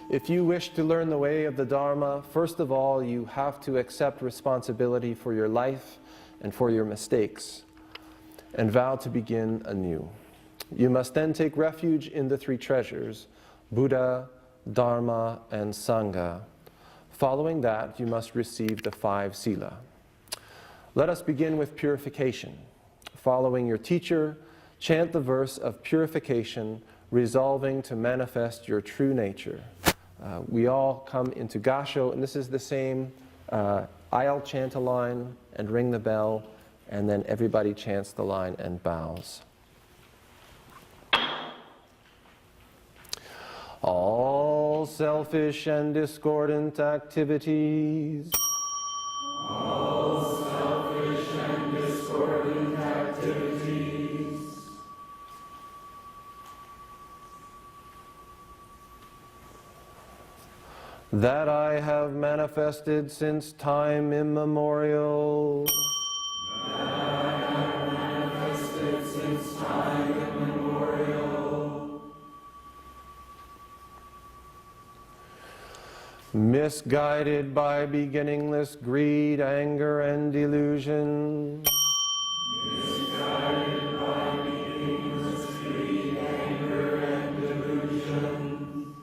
If you wish to learn the way of the Dharma, first of all, you have to accept responsibility for your life and for your mistakes, and vow to begin anew. You must then take refuge in the three treasures, Buddha, Dharma, and Sangha. Following that, you must receive the 5 sila. Let us begin with purification. Following your teacher, chant the verse of purification, resolving to manifest your true nature. We all come into Gasho, and this is the same. I'll chant a line and ring the bell, and then everybody chants the line and bows. All selfish and discordant activities. All selfish and discordant activities. That I have manifested since time immemorial. That I have manifested since time immemorial. Misguided by beginningless greed, anger, and delusion. Misguided by beginningless greed, anger, and delusion.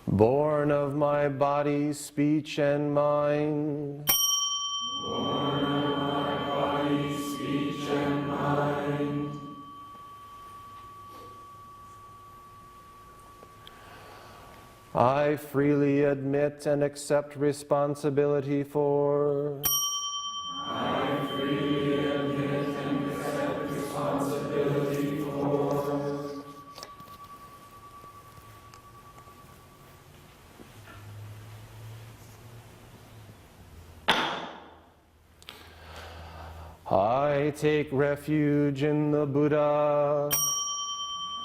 Born of my body, speech, and mind. Born of my body, speech, and mind. I freely admit and accept responsibility for. I freely admit and accept responsibility for. I take refuge in the Buddha.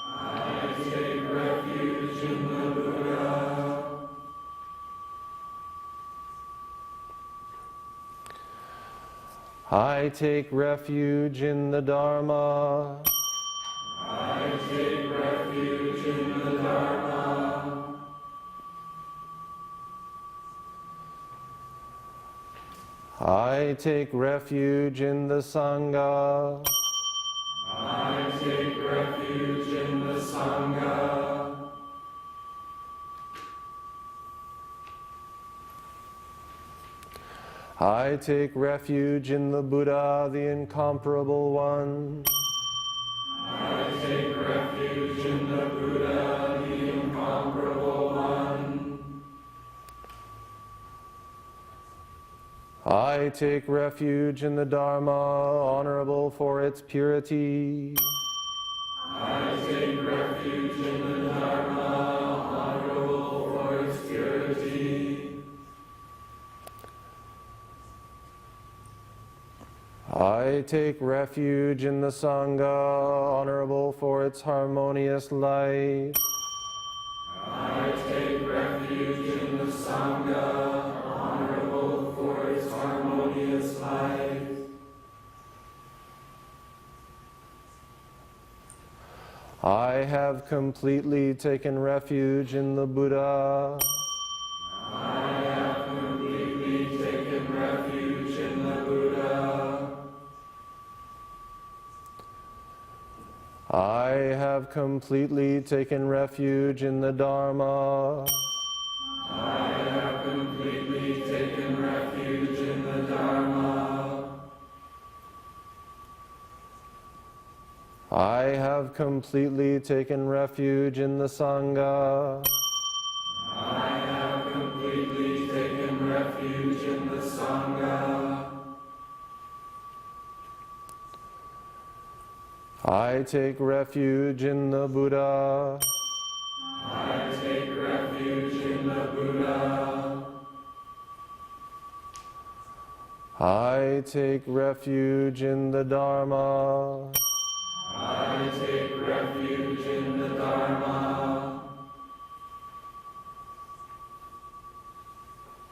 I take refuge in the Buddha. I take refuge in the Dharma. I take refuge in the Dharma. I take refuge in the Sangha. I take refuge in the Sangha. I take refuge in the Buddha, the incomparable one. I take refuge in the Buddha, the incomparable one. I take refuge in the Dharma, honorable for its purity. I take refuge in the Dharma, honorable for its purity. I take refuge in the Sangha, honorable for its harmonious life. I take refuge in the Sangha, honorable for its harmonious life. I have completely taken refuge in the Buddha. I have completely taken refuge in the Buddha. I have completely taken refuge in the Dharma. I have completely taken refuge in the Dharma. I have completely taken refuge in the Sangha. I have completely taken refuge in the Sangha. I take refuge in the Buddha. I take refuge in the Buddha. I take refuge in the Dharma. I take refuge in the Dharma.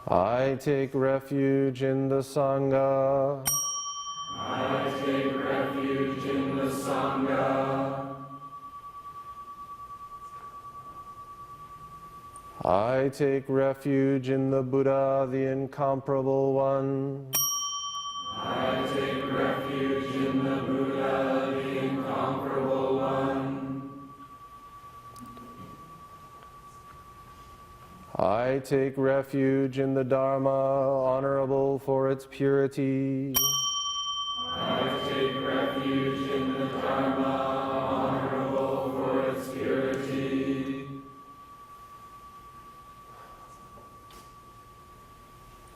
I take refuge in the Sangha. I take refuge in the Sangha. I take refuge in the Buddha, the incomparable one. I take refuge in the Buddha, the incomparable one. I take refuge in the Dharma, honorable for its purity. I take refuge in the Dharma, honorable for its purity.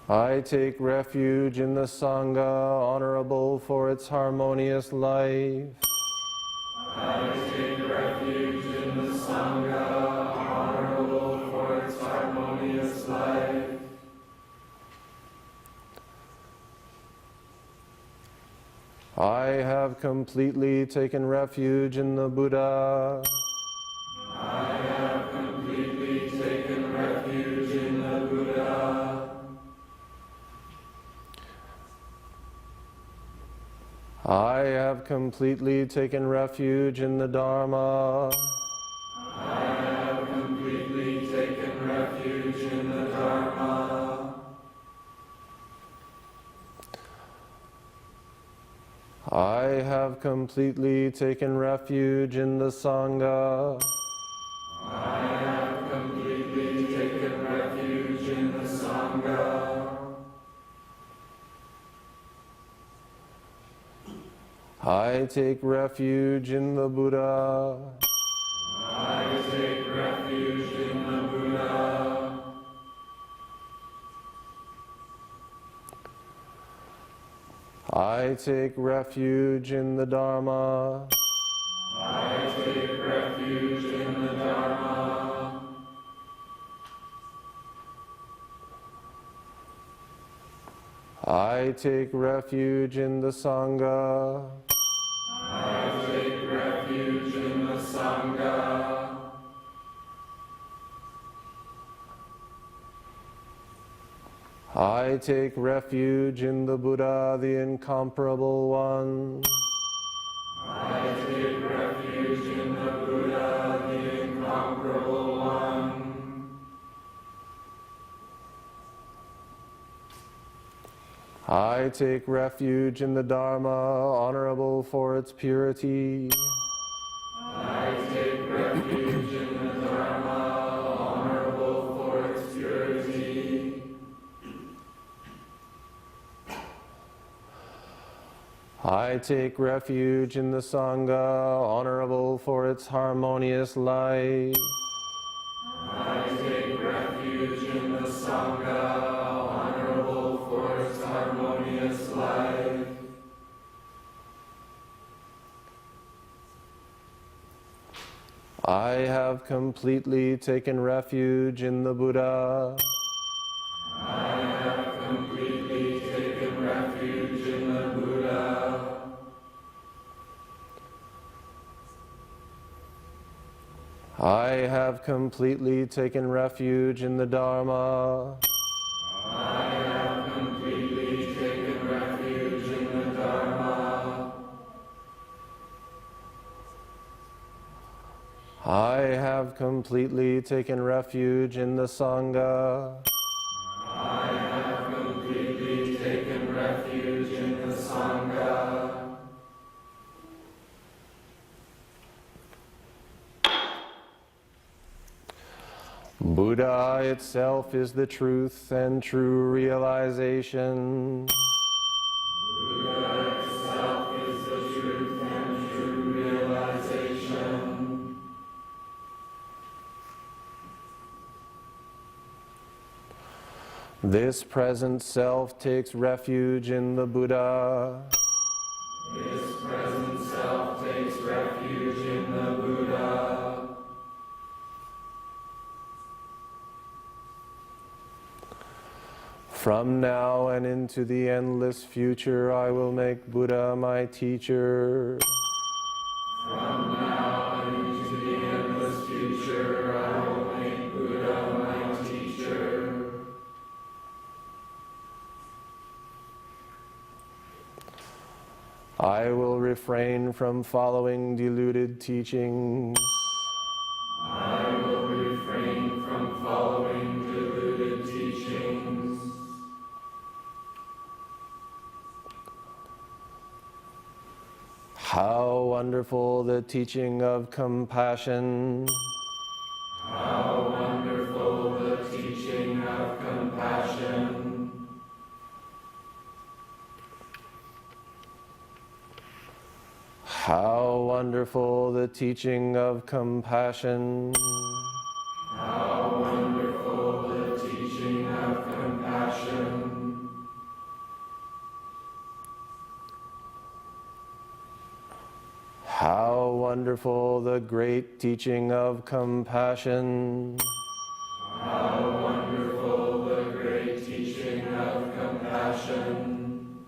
I take refuge in the Sangha, honorable for its harmonious life. I take refuge in the Sangha, honorable for its harmonious life. I have completely taken refuge in the Buddha. I have completely taken refuge in the Buddha. I have completely taken refuge in the Dharma. I have completely taken refuge in the Dharma. I have completely taken refuge in the Sangha. I have completely taken refuge in the Sangha. I take refuge in the Buddha. I take refuge in the Buddha. I take refuge in the Dharma. I take refuge in the Dharma. I take refuge in the Sangha. I take refuge in the Sangha. I take refuge in the Buddha, the incomparable one. I take refuge in the Buddha, the incomparable one. I take refuge in the Dharma, honorable for its purity. I take refuge in the Dharma, honorable for its purity. I take refuge in the Sangha, honorable for its harmonious life. I take refuge in the Sangha, honorable for its harmonious life. I have completely taken refuge in the Buddha. I have completely taken refuge in the Buddha. I have completely taken refuge in the Dharma. I have completely taken refuge in the Dharma. I have completely taken refuge in the Sangha. I have completely taken refuge in the Sangha. Buddha itself is the truth and true realization. Buddha itself is the truth and true realization. This present self takes refuge in the Buddha. This present self takes refuge in the Buddha. From now and into the endless future, I will make Buddha my teacher. From now into the endless future, I will make Buddha my teacher. I will refrain from following deluded teachings. I will refrain from following How wonderful the teaching of compassion. How wonderful the teaching of compassion. How wonderful the teaching of compassion. How wonderful the teaching of compassion. How wonderful the great teaching of compassion. How wonderful the great teaching of compassion.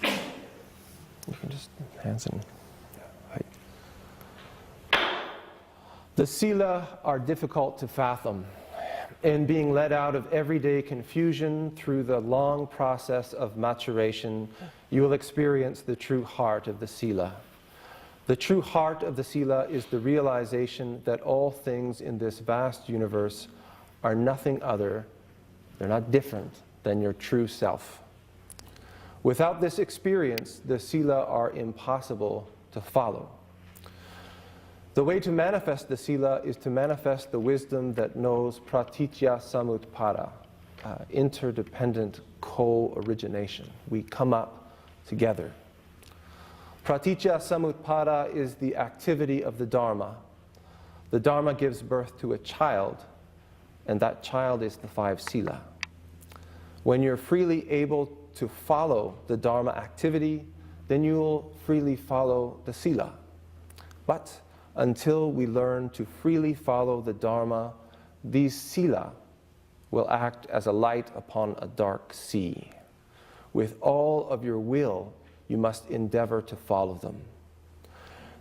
You can just hands in. The sila are difficult to fathom, and being led out of everyday confusion through the long process of maturation, you will experience the true heart of the sila. The true heart of the sila is the realization that all things in this vast universe are nothing other, they're not different than your true self. Without this experience, the sila are impossible to follow. The way to manifest the sila is to manifest the wisdom that knows pratitya samutpada, interdependent co-origination. We come up together. Pratitya samutpada is the activity of the Dharma. The Dharma gives birth to a child, and that child is the five sila. When you're freely able to follow the Dharma activity, then you will freely follow the sila. But until we learn to freely follow the Dharma, these sila will act as a light upon a dark sea. With all of your will, you must endeavor to follow them.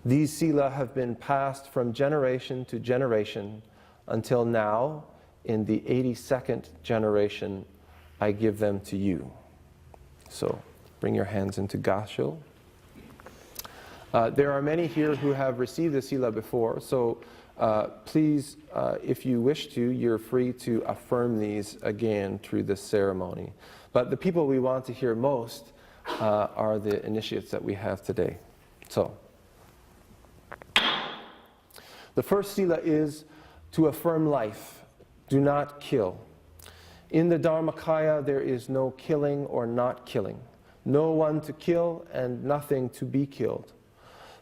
These sila have been passed from generation to generation until now, in the 82nd generation, I give them to you. So, bring your hands into Gasho. There are many here who have received the sila before, so please, if you wish to, you're free to affirm these again through this ceremony. But the people we want to hear most are the initiates that we have today. So, the first sila is to affirm life. Do not kill. In the Dharmakaya, there is no killing or not killing. No one to kill and nothing to be killed.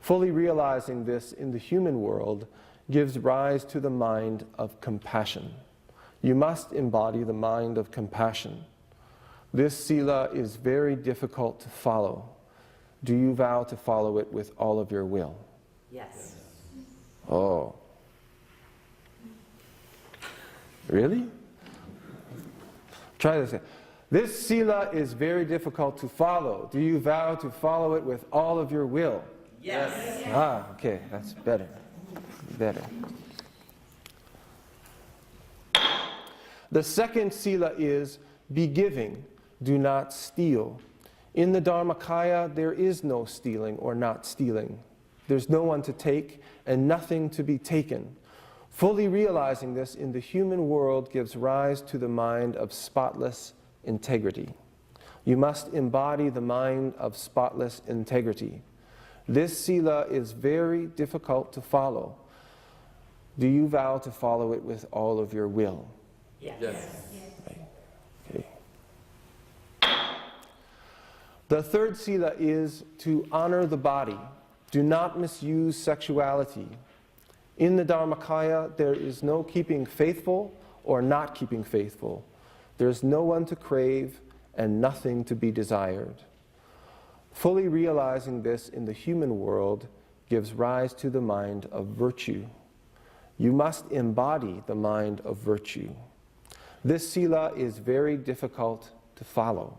Fully realizing this in the human world gives rise to the mind of compassion. You must embody the mind of compassion. This sila is very difficult to follow. Do you vow to follow it with all of your will? Yes. Oh. Really? Try this again. This sila is very difficult to follow. Do you vow to follow it with all of your will? Yes. Ah, okay, that's better. Better. The second sila is be giving, do not steal. In the Dharmakaya, there is no stealing or not stealing. There's no one to take and nothing to be taken. Fully realizing this in the human world gives rise to the mind of spotless integrity. You must embody the mind of spotless integrity. This sila is very difficult to follow. Do you vow to follow it with all of your will? Yes. Okay. The third sila is to honor the body. Do not misuse sexuality. In the Dharmakaya, there is no keeping faithful or not keeping faithful. There is no one to crave and nothing to be desired. Fully realizing this in the human world gives rise to the mind of virtue. You must embody the mind of virtue. This sila is very difficult to follow.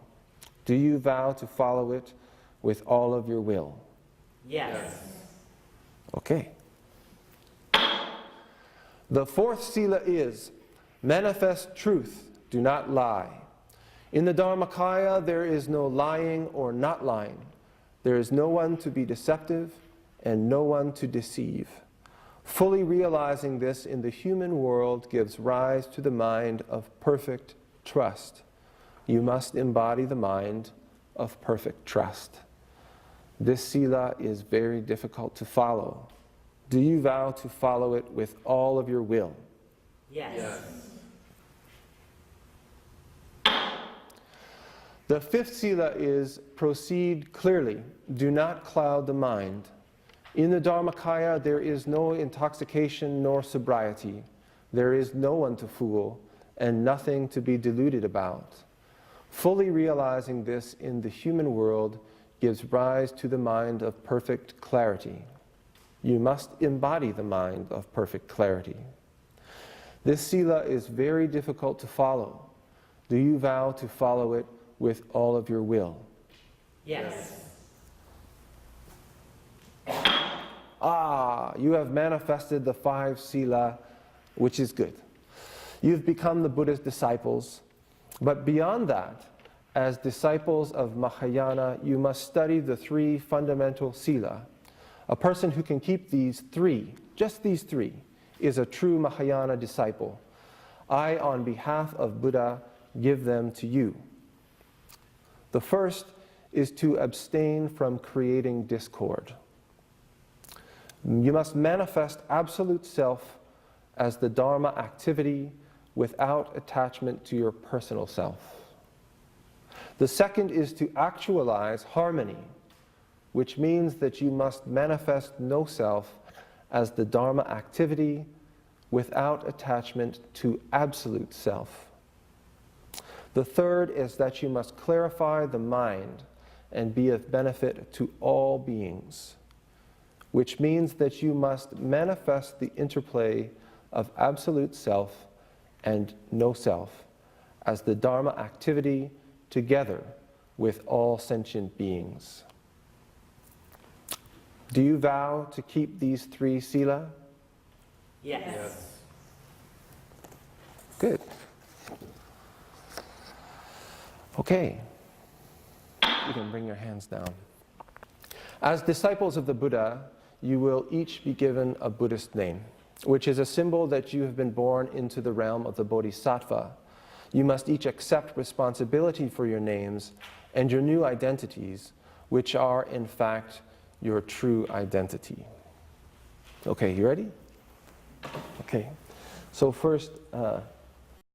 Do you vow to follow it with all of your will? Yes. Okay. The fourth sila is manifest truth, do not lie. In the Dharmakaya, there is no lying or not lying. There is no one to be deceptive and no one to deceive. Fully realizing this in the human world gives rise to the mind of perfect trust. You must embody the mind of perfect trust. This sila is very difficult to follow. Do you vow to follow it with all of your will? Yes. The fifth sila is proceed clearly. Do not cloud the mind. In the Dharmakaya, there is no intoxication nor sobriety. There is no one to fool and nothing to be deluded about. Fully realizing this in the human world gives rise to the mind of perfect clarity. You must embody the mind of perfect clarity. This sila is very difficult to follow. Do you vow to follow it with all of your will? Yes. You have manifested the 5 sila, which is good. You've become the Buddha's disciples. But beyond that, as disciples of Mahayana, you must study the 3 fundamental sila. A person who can keep these 3, just these 3, is a true Mahayana disciple. I, on behalf of Buddha, give them to you. The first is to abstain from creating discord. You must manifest absolute self as the Dharma activity without attachment to your personal self. The second is to actualize harmony, which means that you must manifest no self as the Dharma activity without attachment to absolute self. The third is that you must clarify the mind and be of benefit to all beings, which means that you must manifest the interplay of absolute self and no self as the Dharma activity together with all sentient beings. Do you vow to keep these 3 sila? Yes. Good. Okay. You can bring your hands down. As disciples of the Buddha, you will each be given a Buddhist name, which is a symbol that you have been born into the realm of the Bodhisattva. You must each accept responsibility for your names and your new identities, which are, in fact, your true identity. Okay, you ready? Okay. So first,